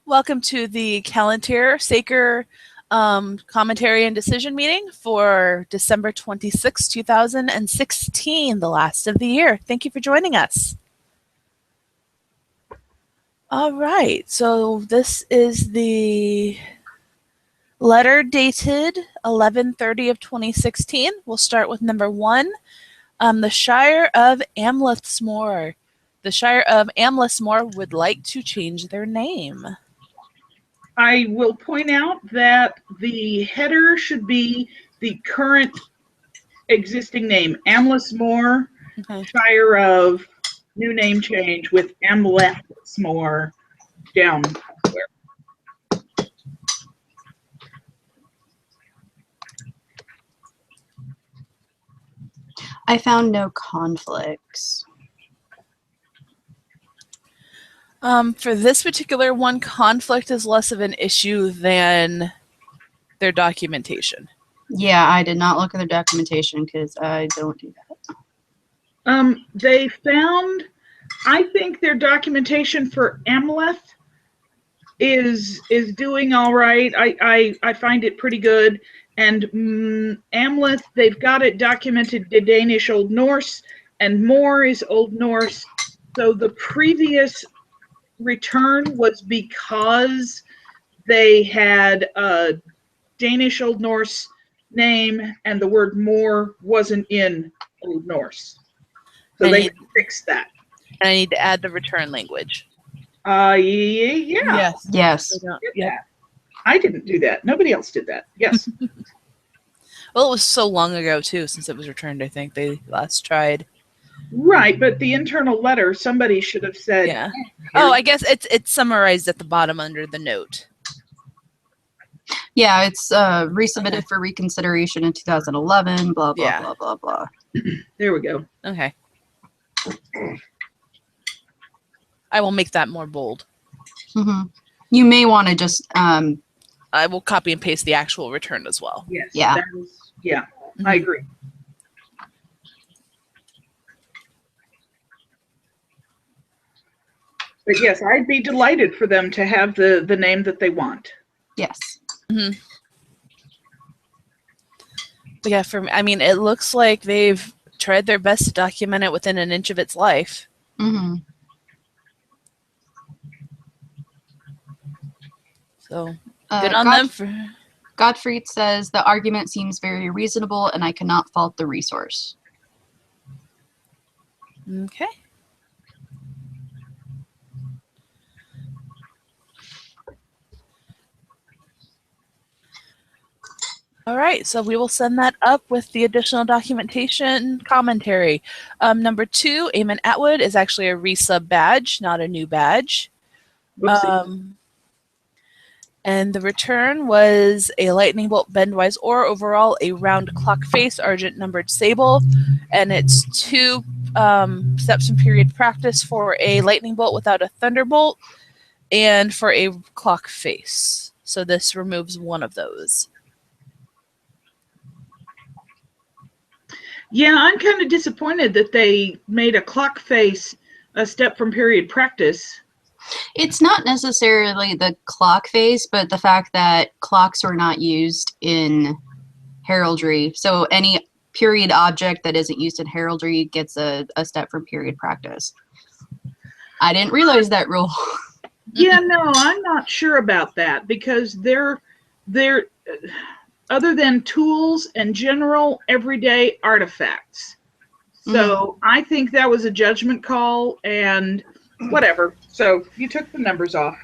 Welcome to the Callantyr Saker commentary and decision meeting for December 26, 2016, the last of the year. Thank you for joining us. All right, so this is the letter dated 11/30 of 2016. We'll start with number 1, the Shire of Amlethsmore. The Shire of Amlethsmore would like to change their name. I will point out that the header should be the current existing name, Amlethsmore, Shire of, new name change with Amlethsmore down there. I found no conflicts. For this particular one, conflict is less of an issue than their documentation. Yeah, I did not look at their documentation because I don't do that. They found, I think their documentation for Amleth is doing all right. I find it pretty good. And Amleth, they've got it documented to Danish Old Norse, and more is Old Norse. So the previous return was because they had a Danish Old Norse name and the word more wasn't in Old Norse. So they fixed that. And I need to add the return language. Yeah. Yes. Yeah. I didn't do that. Nobody else did that. Yes. Well, it was so long ago, too, since it was returned, I think they last tried. Right, but the internal letter, somebody should have said. Yeah. Oh, I guess it's summarized at the bottom under the note. Yeah, it's resubmitted for reconsideration in 2011, blah, blah, Yeah. blah, blah, blah. There we go. Okay. I will make that more bold. Mm-hmm. You may want to just... I will copy and paste the actual return as well. Yes. Yeah. Mm-hmm. I agree. But yes, I'd be delighted for them to have the name that they want. Yes. Mm-hmm. But yeah, I mean, it looks like they've tried their best to document it within an inch of its life. Mm-hmm. So, good on them for... Gottfried says, the argument seems very reasonable and I cannot fault the resource. Okay. All right, so we will send that up with the additional documentation commentary. Number 2, Eamon Atwood, is actually a resub badge, not a new badge. And the return was a lightning bolt bendwise ore, overall a round clock face argent numbered sable, and it's 2 steps in period practice for a lightning bolt without a thunderbolt and for a clock face. So this removes one of those. Yeah, I'm kind of disappointed that they made a clock face a step from period practice. It's not necessarily the clock face, but the fact that clocks were not used in heraldry. So any period object that isn't used in heraldry gets a step from period practice. I didn't realize that rule. Yeah, no, I'm not sure about that because they're other than tools and general everyday artifacts. So I think that was a judgment call and whatever. So you took the numbers off.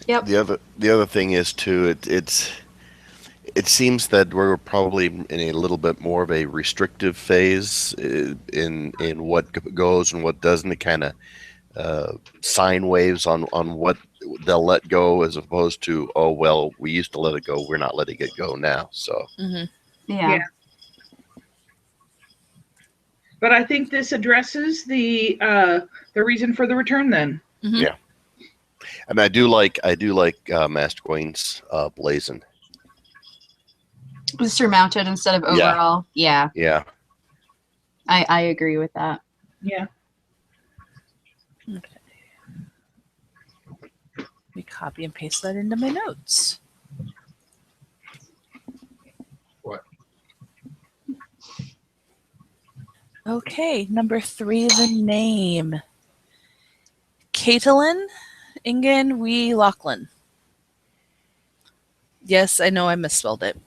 Yep. The other thing is too, it seems that we're probably in a little bit more of a restrictive phase in what goes and what doesn't. It kind of sine waves on what they'll let go as opposed to, oh well, we used to let it go, we're not letting it go now. So Yeah. But I think this addresses the reason for the return then. Yeah. And I do like Master Queen's blazon. Surmounted instead of overall. Yeah. Yeah. I agree with that. Yeah. Okay. Let me copy and paste that into my notes. What? Okay, number 3, the name. Caitlin Ingen Wee Lachlan. Yes, I know I misspelled it.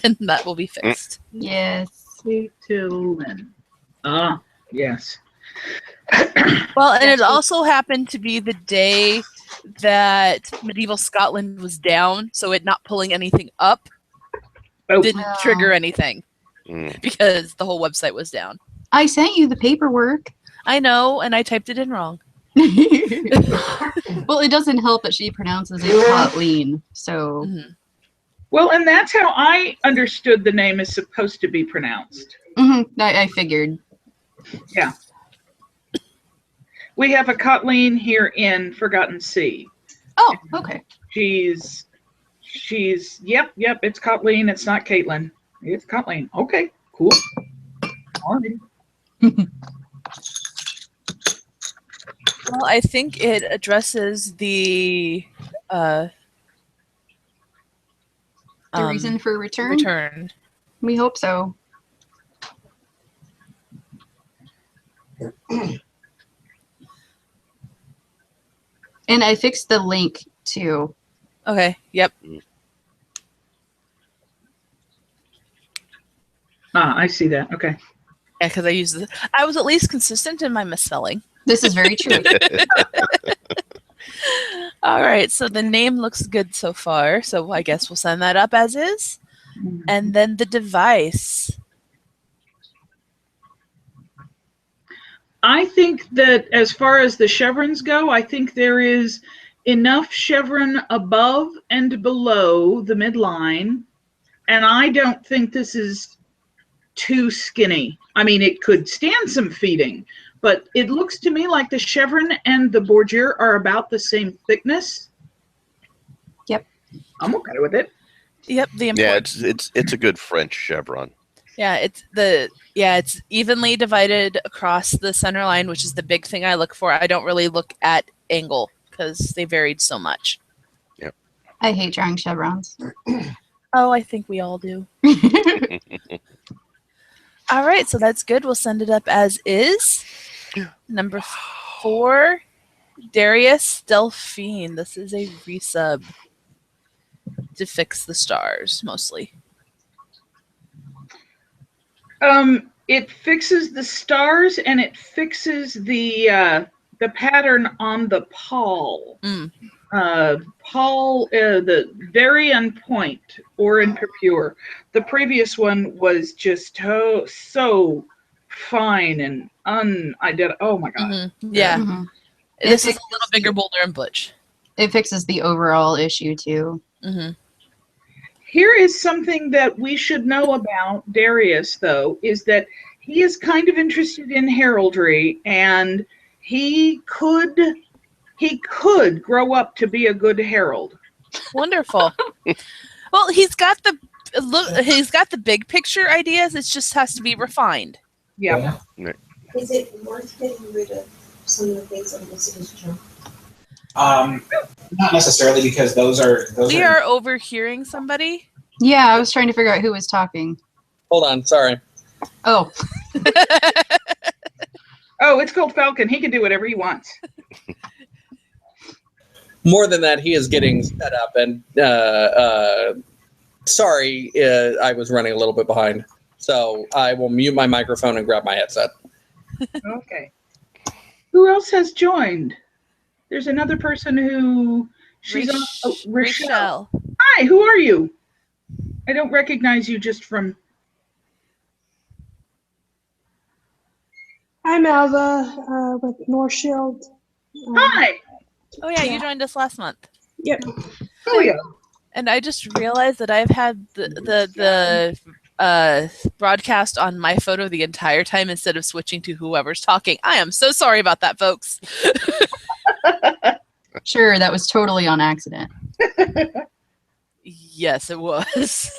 And that will be fixed. Yes. Caitlin. Ah, yes. Well, and it also happened to be the day that medieval Scotland was down, so it not pulling anything up Oh. didn't trigger anything Mm. because the whole website was down. I sent you the paperwork. I know, and I typed it in wrong. Well, it doesn't help that she pronounces it Kathleen. So Mhm. Well, and that's how I understood the name is supposed to be pronounced. I figured. Yeah. We have a Kathleen here in Forgotten Sea. Oh, okay. She's yep, it's Kathleen. It's not Caitlin. It's Kathleen. Okay, cool. All right. Well, I think it addresses the Reason for return? return. We hope so. And I fixed the link too. Okay, yep. Ah, I see that. Okay. Yeah, because I was at least consistent in my misspelling. This is very true. All right, so the name looks good so far, so I guess we'll send that up as is. And then the device. I think that as far as the chevrons go, I think there is enough chevron above and below the midline, and I don't think this is too skinny. I mean, it could stand some feeding, but it looks to me like the chevron and the bordure are about the same thickness. Yep. I'm okay with it. Yep, the Yeah, important. it's a good French chevron. Yeah, it's evenly divided across the center line, which is the big thing I look for. I don't really look at angle because they varied so much. I hate drawing chevrons. Oh, I think we all do. All right, so that's good. We'll send it up as is. Number 4, Darius Delphine. This is a resub to fix the stars, mostly. It fixes the stars and it fixes the pattern on the pall. Pall, the very end point or in pure. The previous one was just so fine and unidentified. Oh my god! Mm-hmm. Yeah, Mhm. this is a little bigger, bolder, and butch. It fixes the overall issue too. Mm-hmm. Here is something that we should know about Darius, though, is that he is kind of interested in heraldry, and he could grow up to be a good herald. Wonderful. Well, he's got the big picture ideas. It just has to be refined. Yeah. Is it worth getting rid of some of the things on the signature? Not necessarily, because those We are overhearing somebody. Yeah, I was trying to figure out who was talking. Hold on, sorry. Oh, Oh, it's called Falcon. He can do whatever he wants. More than that, he is getting set up, and sorry, I was running a little bit behind. So I will mute my microphone and grab my headset. Okay. Who else has joined? There's another person who she's on. Rochelle. Hi, who are you? I don't recognize you just from. I'm Alva with North Shield. Hi. Oh yeah, you joined us last month. Yep. Oh yeah. And I just realized that I've had the broadcast on my photo the entire time instead of switching to whoever's talking. I am so sorry about that, folks. sure, that was totally on accident. Yes, it was.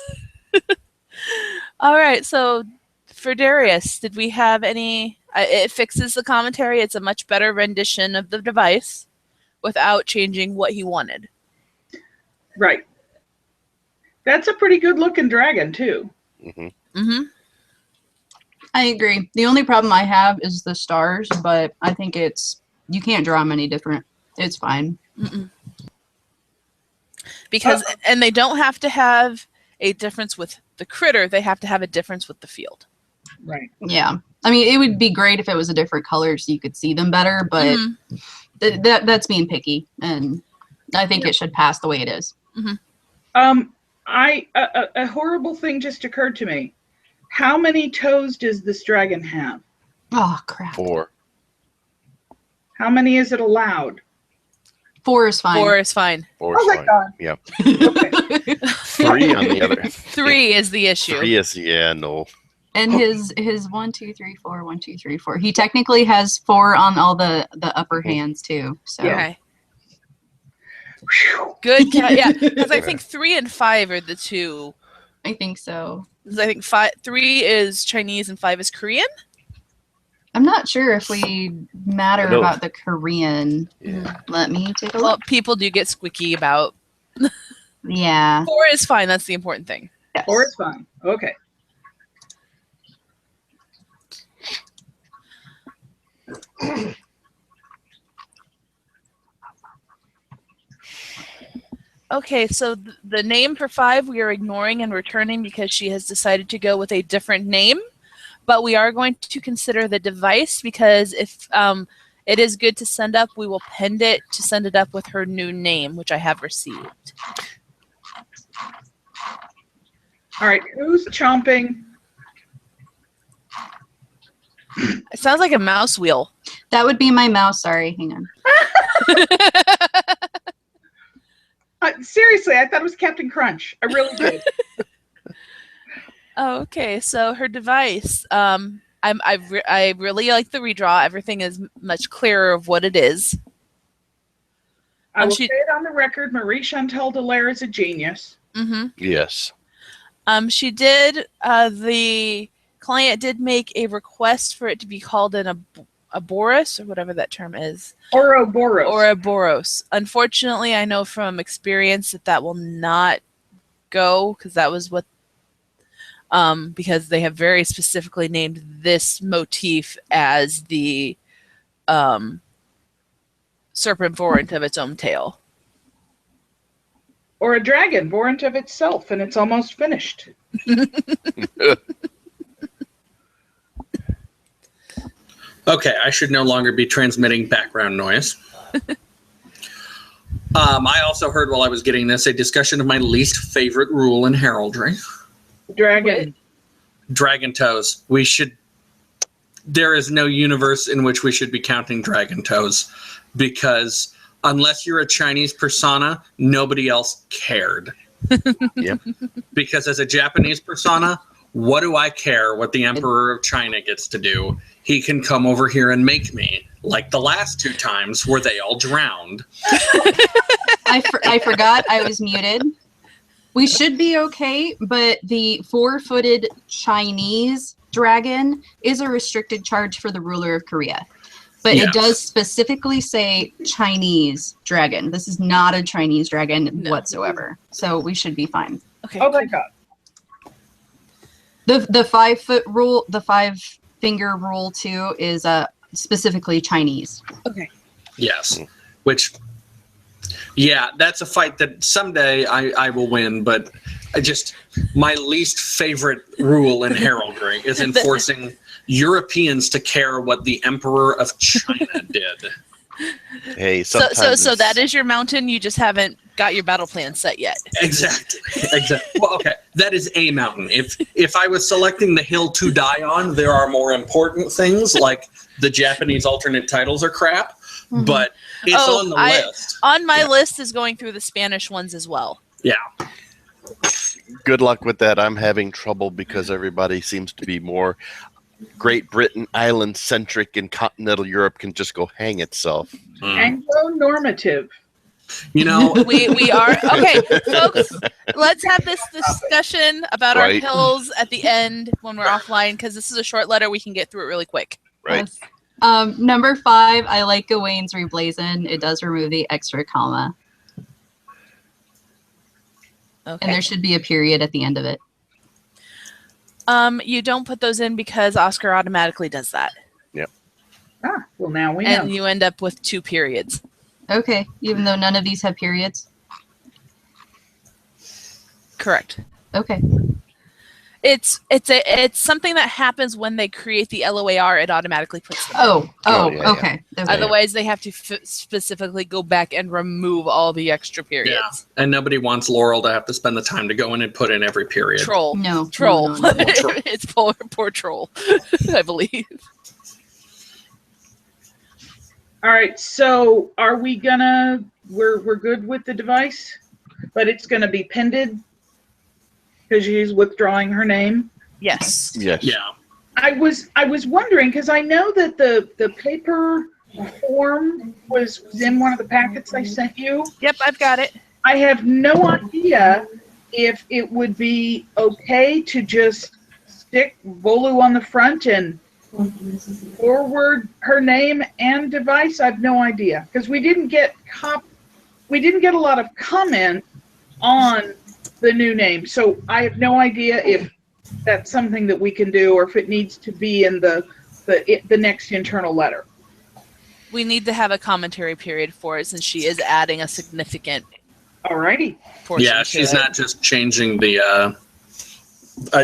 All right, so for Darius, did we have any... it fixes the commentary. It's a much better rendition of the device, without changing what he wanted. Right. That's a pretty good looking dragon too. I agree. The only problem I have is the stars, but I think you can't draw them any different. It's fine. Because and they don't have to have a difference with the critter, they have to have a difference with the field. Right. Yeah. I mean, it would be great if it was a different color so you could see them better, but that's being picky, and I think it should pass the way it is. A horrible thing just occurred to me. How many toes does this dragon have? Oh, crap. 4. How many is it allowed? 4 is fine. 4 is fine. 4 Oh is my fine. God. Yeah. Okay. 3 on the other. 3 is the issue. 3 is no. And his 1, 2, 3, 4, 1, 2, 3, 4. He technically has 4 on all the upper hands too. So Okay. Good. Yeah, because I think 3 and 5 are the two. I think so. 'Cause I think 3 is Chinese and 5 is Korean. I'm not sure if we matter I know. about the Korean. Yeah. Let me take a Well, look. people do get squeaky about. Yeah. 4 is fine. That's the important thing. Yes. Or it's fine. Okay. Okay, so the name for 5 we are ignoring and returning because she has decided to go with a different name. But we are going to consider the device because if it is good to send up, we will append it to send it up with her new name, which I have received. All right. Who's chomping? It sounds like a mouse wheel. That would be my mouse. Sorry, hang on. Seriously, I thought it was Captain Crunch. I really did. Okay, so her device. I really like the redraw. Everything is much clearer of what it is. I will she- say it on the record. Marie Chantal Dallaire is a genius. Yes. She did. The client did make a request for it to be called an Ouroboros or whatever that term is. Ouroboros. Ouroboros. Unfortunately, I know from experience that will not go because that was what. Because they have very specifically named this motif as the serpent vorant of its own tail. Or a dragon vorant of itself, and it's almost finished. Okay, I should no longer be transmitting background noise. I also heard while I was getting this a discussion of my least favorite rule in heraldry. Dragon. Dragon toes. There is no universe in which we should be counting dragon toes because unless you're a Chinese persona, nobody else cared. Yep. Because as a Japanese persona, what do I care what the Emperor of China gets to do? He can come over here and make me, like the last 2 times where they all drowned. I forgot I was muted. We should be okay, but the 4-footed Chinese dragon is a restricted charge for the ruler of Korea. But Yes. it does specifically say Chinese dragon. This is not a Chinese dragon whatsoever. So we should be fine. Okay. Oh my God. The 5-foot rule, the 5-finger rule too, is specifically Chinese. Okay. Yes. Which, yeah, that's a fight that someday I will win, but my least favorite rule in heraldry is enforcing Europeans to care what the Emperor of China did. Hey, So that is your mountain. You just haven't got your battle plan set yet. Exactly. Well, okay, that is a mountain. If I was selecting the hill to die on, there are more important things like the Japanese alternate titles are crap, but it's on the list. On my list is going through the Spanish ones as well. Yeah. Good luck with that. I'm having trouble because everybody seems to be more Great Britain island centric, and continental Europe can just go hang itself. Anglo-normative. You know, We are okay, folks. Let's have this discussion about Right. our hills at the end when we're offline because this is a short letter. We can get through it really quick. Right. Number 5, I like Gawain's reblazon. It does remove the extra comma. Okay. And there should be a period at the end of it. You don't put those in because Oscar automatically does that. Well, now we know. And you end up with 2 periods. Okay, even though none of these have periods. Correct. Okay. It's something that happens when they create the LOAR. It automatically puts them in. Oh, yeah, okay. Okay. Otherwise, they have to specifically go back and remove all the extra periods. Yeah. And nobody wants Laurel to have to spend the time to go in and put in every period. Troll. No. Troll. No. It's poor troll, I believe. All right, so are we gonna, we're good with the device, but it's gonna be pended because she's withdrawing her name? Yes. Yes. Yeah. I was wondering, because I know that the paper form was in one of the packets I sent you. Yep, I've got it. I have no idea if it would be okay to just stick Volu on the front and forward her name and device. I have no idea, because we didn't get a lot of comment on the new name, so I have no idea if that's something that we can do or if it needs to be in the next internal letter. We need to have a commentary period for it since she is adding a significant Alrighty. portion. Yeah, to she's it. not just changing the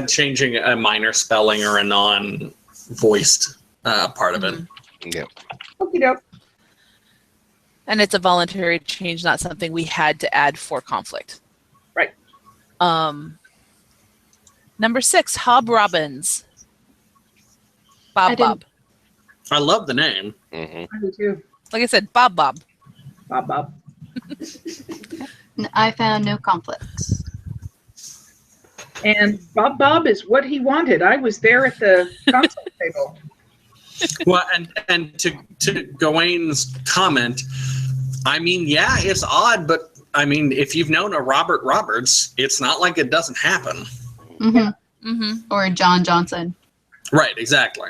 changing a minor spelling or a non-voiced part of it. Yeah. Okie doke. And it's a voluntary change, not something we had to add for conflict. Right. Number 6, Hob Robbins. I Bob. didn't- I love the name. hmm I do too. Like I said, Bob. Bob. I found no conflicts. And Bob is what he wanted. I was there at the console table. Well, and to Gawain's comment, I mean, yeah, it's odd, but I mean, if you've known a Robert Roberts, it's not like it doesn't happen. Mm-hmm. Mm-hmm. Or John Johnson. Right, exactly.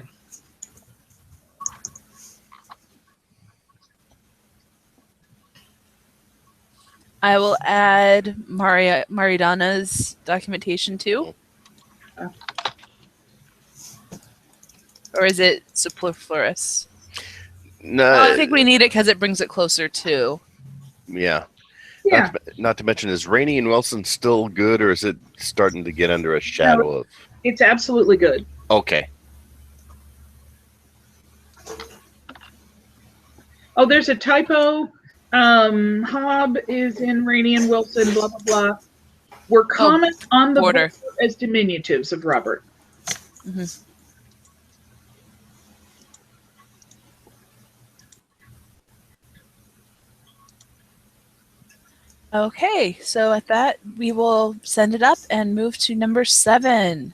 I will add Maridana's documentation too. Or is it superfluous? No. I think we need it because it brings it closer to. Yeah. Yeah. Not to mention, is Rainey and Wilson still good, or is it starting to get under a shadow of? It's absolutely good. Okay. Oh, there's a typo. Hob is in Rainey and Wilson, blah, blah, blah. We're common on the border. border as diminutives of Robert. Mm-hmm. Okay, so at that, we will send it up and move to number 7.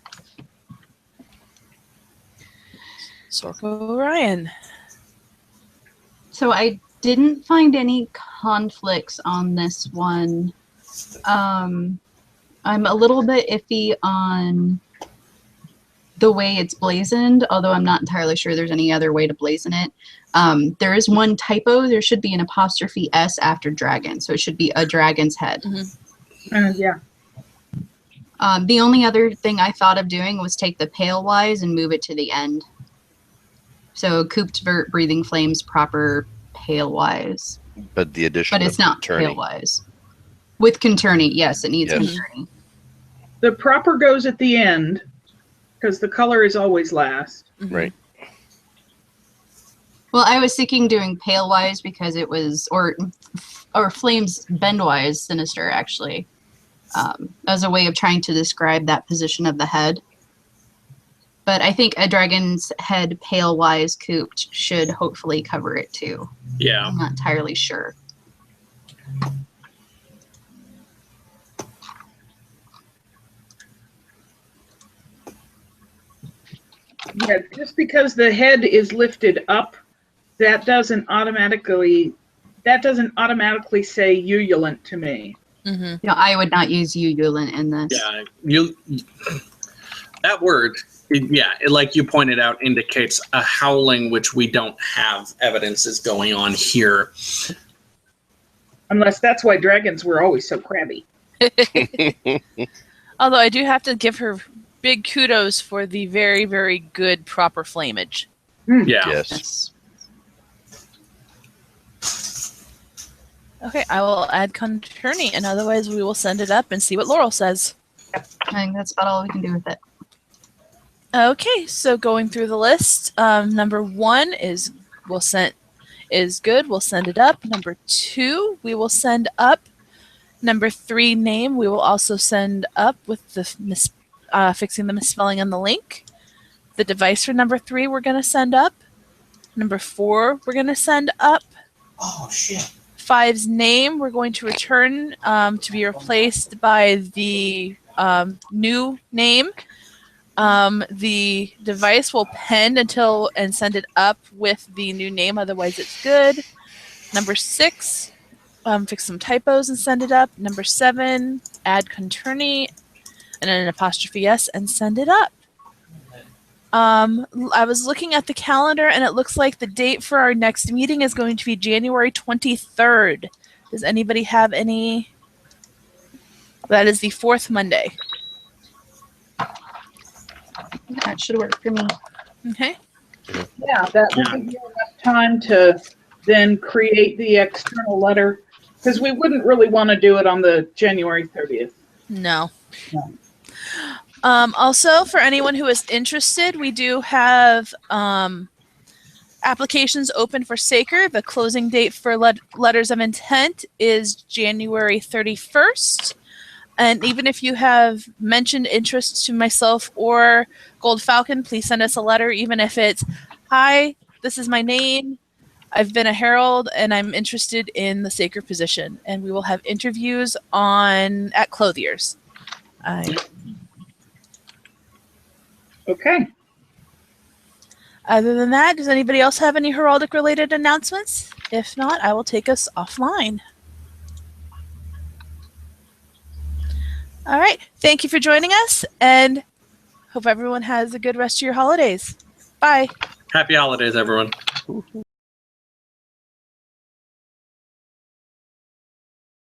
Sorko Orion. So I didn't find any conflicts on this one. I'm a little bit iffy on the way it's blazoned, although I'm not entirely sure there's any other way to blazon it. There is one typo. There should be an apostrophe S after dragon, so it should be a dragon's head. Yeah. The only other thing I thought of doing was take the pale-wise and move it to the end. So cooped vert, breathing flames, proper pale-wise. But the addition But it's of not Turney. pale-wise. With conturny, yes, it needs Yes. conturny. The proper goes at the end because the color is always last. Right. Well, I was thinking doing pale-wise because it was, or flames bend-wise sinister, actually, as a way of trying to describe that position of the head. But I think a dragon's head pale-wise cooped should hopefully cover it too. Yeah. I'm not entirely sure. Yeah, just because the head is lifted up, that doesn't automatically say ululant to me. Mm-hmm. You know, I would not use ululant in this. Yeah. You. That word, like you pointed out, indicates a howling, which we don't have evidence is going on here. Unless that's why dragons were always so crabby. Although I do have to give her big kudos for the very, very good proper flamage. Yeah. Yes. Okay, I will add Conturni, and otherwise we will send it up and see what Laurel says. I think that's about all we can do with it. Okay, so going through the list, number 1 is good. We'll send it up. Number 2, we will send up. Number 3, name, we will also send up with the fixing the misspelling on the link. The device for number 3, we're going to send up. Number 4, we're going to send up. Oh, shit. 5's name, we're going to return to be replaced by the new name. The device will pen and send it up with the new name, otherwise it's good. Number 6, fix some typos and send it up. Number 7, add Conturni and an apostrophe S and send it up. I was looking at the calendar and it looks like the date for our next meeting is going to be January 23rd. Does anybody have any? That is the 4th Monday. That should work for me. Okay. Yeah, that will give you enough time to then create the external letter, because we wouldn't really want to do it on the January 30th. No. No. Also, for anyone who is interested, we do have applications open for SACR. The closing date for letters of intent is January 31st. And even if you have mentioned interest to myself or Gold Falcon, please send us a letter, even if it's, "Hi, this is my name. I've been a herald and I'm interested in the SACR position." And we will have interviews at Clothiers. Okay. Other than that, does anybody else have any heraldic related announcements? If not, I will take us offline. All right. Thank you for joining us, and hope everyone has a good rest of your holidays. Bye. Happy holidays, everyone.